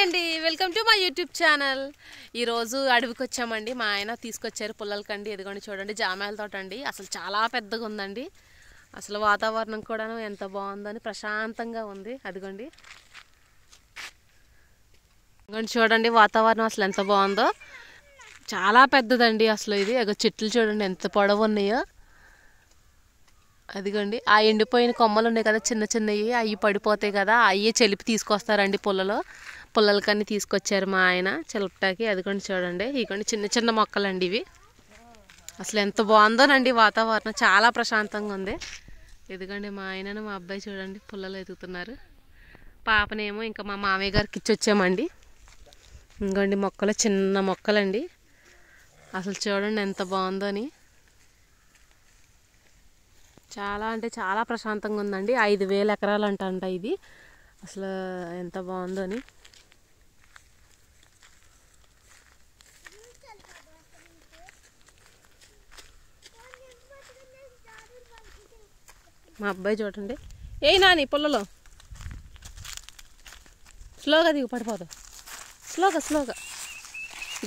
అండి, welcome to my YouTube channel. ఈరోజు అడవికి వచ్చామండి. మా ఆయన తీసుకొచ్చారు పుల్లలకండి. ఎదిగోండి చూడండి, జామాయిల తోట అండి. అసలు చాలా పెద్దగా ఉందండి. అసలు వాతావరణం కూడా ఎంత బాగుందని ప్రశాంతంగా ఉంది. అదిగోండి ఇదిగోండి చూడండి, వాతావరణం అసలు ఎంత బాగుందో. చాలా పెద్దదండి అసలు ఇది. చెట్లు చూడండి ఎంత పొడవు ఉన్నాయో. అదిగోండి ఆ ఎండిపోయిన కొమ్మలు ఉన్నాయి కదా, చిన్న చిన్నవి, అవి పడిపోతాయి కదా, అవి చెలిపి తీసుకొస్తారండి పుల్లలకన్నీ తీసుకొచ్చారు మా ఆయన చెలపటాకి. అదిగోండి చూడండి, ఇదిగోండి చిన్న చిన్న మొక్కలండి ఇవి. అసలు ఎంత బాగుందోనండి వాతావరణం, చాలా ప్రశాంతంగా ఉంది. ఇదిగోండి మా ఆయనను మా అబ్బాయి చూడండి పుల్లలు ఎదుగుతున్నారు. పాపనేమో ఇంకా మా మామయ్య గారికి ఇచ్చొచ్చామండి. ఇంకోండి మొక్కలు చిన్న మొక్కలండి. అసలు చూడండి ఎంత బాగుందో అని. చాలా అంటే చాలా ప్రశాంతంగా ఉందండి. 5,000 ఎకరాలు అంట ఇది. అసలు ఎంత బాగుందో అని. మా అబ్బాయి చూడండి, ఏ నాని పుల్లలో స్లోగా దిగు, పడిపోదు. స్లోగా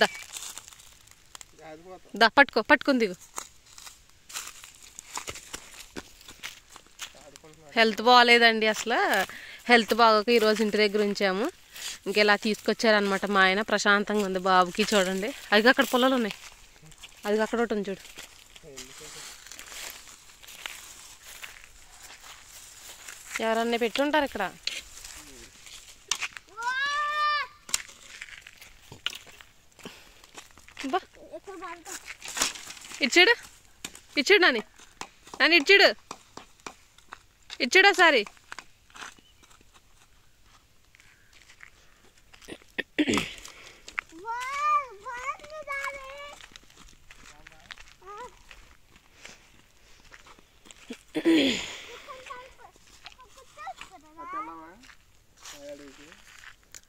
దా దా పట్టుకుని దిగు. హెల్త్ బాగాలేదండి, అసలు హెల్త్ బాగోక ఈరోజు ఇంటి దగ్గర ఉంచాము. ఇంకెలా తీసుకొచ్చారనమాట మా ఆయన. ప్రశాంతంగా ఉంది బాబుకి. చూడండి అది అక్కడ పొలాలు ఉన్నాయి, అది అక్కడ ఒకటి ఉంది చూడు. ఎవరన్నా పెట్టుంటారు ఇక్కడ. బా ఇచ్చాడు నాని ఇచ్చాడా సారీ.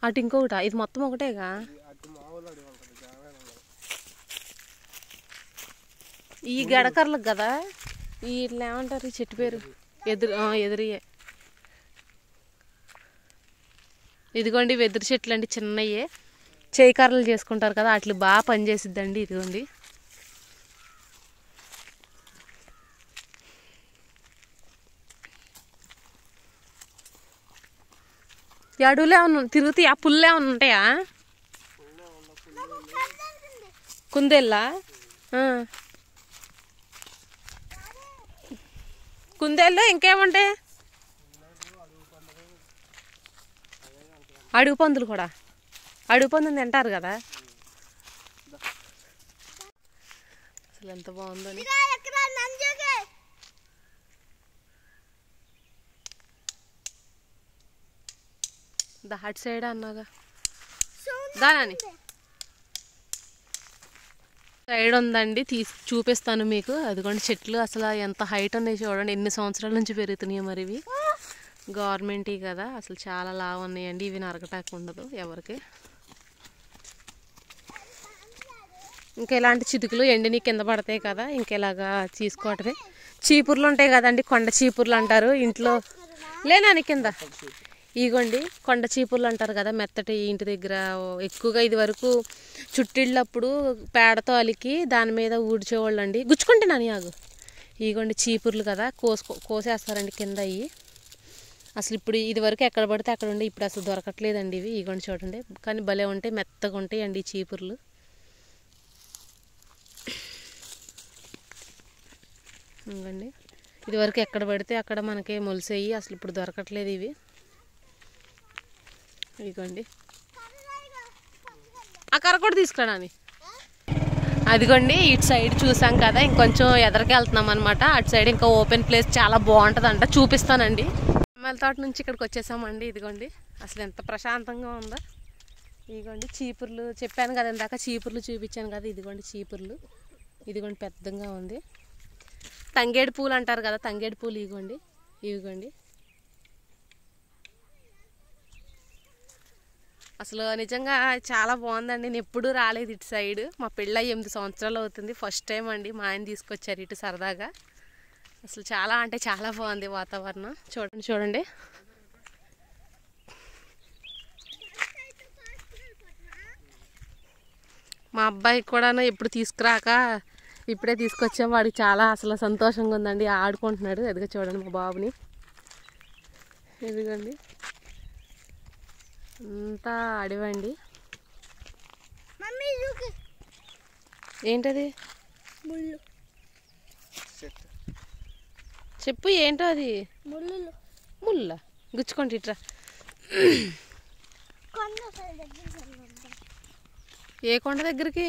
అటు ఇంకొకట, ఇది మొత్తం ఒకటేగా. ఈ గడకర్లకు కదా, వీటిని ఏమంటారు ఈ చెట్టు పేరు? ఎదురియే. ఇదిగోండి వెదురు చెట్లు అండి, చిన్నయ్యే. చేయి కర్రలు చేసుకుంటారు కదా, అట్లా బాగా పనిచేసిద్దండి. ఇదిగోండి అడవులు ఏమన్నా తిరుగుతాయి, ఆ పుల్లు ఏమన్నా ఉంటాయా? కుందేళ్ళా? కుందేళ్ళు ఇంకేముంటాయి? అడుగు పందులు కూడా. అడుగు పందులు తింటారు కదా. అసలు ఎంత బాగుందని. అటు సైడ్ అన్నాగా దాని సైడ్ ఉందండి, చూపిస్తాను మీకు. అదిగోండి చెట్లు అసలు ఎంత హైట్ ఉన్నాయి చూడండి. ఎన్ని సంవత్సరాల నుంచి పెరుగుతున్నాయో మరి ఇవి. గవర్నమెంట్ కదా, అసలు చాలా లావు ఉన్నాయండి. ఇవి నరకటాకు ఉండదు ఎవరికి. ఇంకా ఇలాంటి చితుకులు ఎండిని కింద పడతాయి కదా, ఇంకెలాగా తీసుకోవటమే. చీపుర్లు ఉంటాయి కదండి, కొండ చీపుర్లు అంటారు ఇంట్లో. లేనాని కింద ఇగోండి కొండ చీపుర్లు అంటారు కదా, మెత్తటి. ఇంటి దగ్గర ఎక్కువగా ఇది వరకు చుట్టిళ్ళప్పుడు పేడతో అలికి దాని మీద ఊడ్చేవాళ్ళు అండి. గుచ్చుకుంటే నాని ఆగు. ఇగోండి చీపుర్లు కదా, కోసేస్తారండి కింద అయ్యి. అసలు ఇప్పుడు ఇది వరకు ఎక్కడ పడితే అక్కడ ఉండి, ఇప్పుడు అసలు దొరకట్లేదండి ఇవి. ఇగోండి చూడండి, కానీ భలే ఉంటాయి, మెత్తగా ఉంటాయి అండి ఈ చీపుర్లు. ఇవ్వండి ఇది వరకు ఎక్కడ పడితే అక్కడ మనకి మొలిసేయి, అసలు ఇప్పుడు దొరకట్లేదు ఇవి. ఇదిగోండి ఆ కర్ర కూడా తీసుకురాని. అదిగోండి ఇటు సైడ్ చూసాం కదా, ఇంకొంచెం ఎదరికి వెళ్తున్నాం అనమాట. అటు సైడ్ ఇంకా ఓపెన్ ప్లేస్ చాలా బాగుంటుందంట, చూపిస్తానండి. అమ్మాయిల తోట నుంచి ఇక్కడికి వచ్చేసామండి. ఇదిగోండి అసలు ఎంత ప్రశాంతంగా ఉందో. ఇదిగోండి చీపుర్లు చెప్పాను కదా ఇందాక, చీపుర్లు చూపించాను కదా. ఇదిగోండి చీపుర్లు, ఇదిగోండి పెద్దగా ఉంది. తంగేడు పూలు అంటారు కదా, తంగేడు పూలు ఇవిగోండి. అసలు నిజంగా చాలా బాగుందండి. నేను ఎప్పుడూ రాలేదు ఇటు సైడ్. మా పెళ్ళి 8 సంవత్సరాలు అవుతుంది. ఫస్ట్ టైం అండి మా ఆయన తీసుకొచ్చారు ఇటు సరదాగా. అసలు చాలా అంటే చాలా బాగుంది వాతావరణం. చూడండి మా అబ్బాయికి కూడా ఎప్పుడు తీసుకురాక ఇప్పుడే తీసుకొచ్చాం. వాడికి చాలా అసలు సంతోషంగా ఉందండి, ఆడుకుంటున్నాడు. ఎదుగు చూడండి మా బాబుని, ఎదుగండి అంతా అడివండి. ఏంటది చెప్పు, ఏంటో అది? ముళ్ళ గుచ్చుకోండి ఇట్రా. ఏ కొండ దగ్గరికి?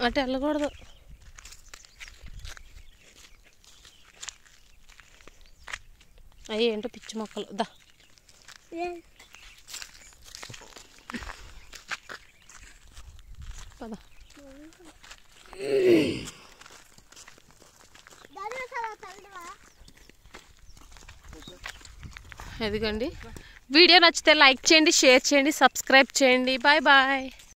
అటు వెళ్ళకూడదు. అయ్యి ఏంటో పిచ్చి మొక్కలు. దా పద. ఎదిగండి. వీడియో నచ్చితే లైక్ చేయండి, షేర్ చేయండి, సబ్స్క్రైబ్ చేయండి. Bye bye.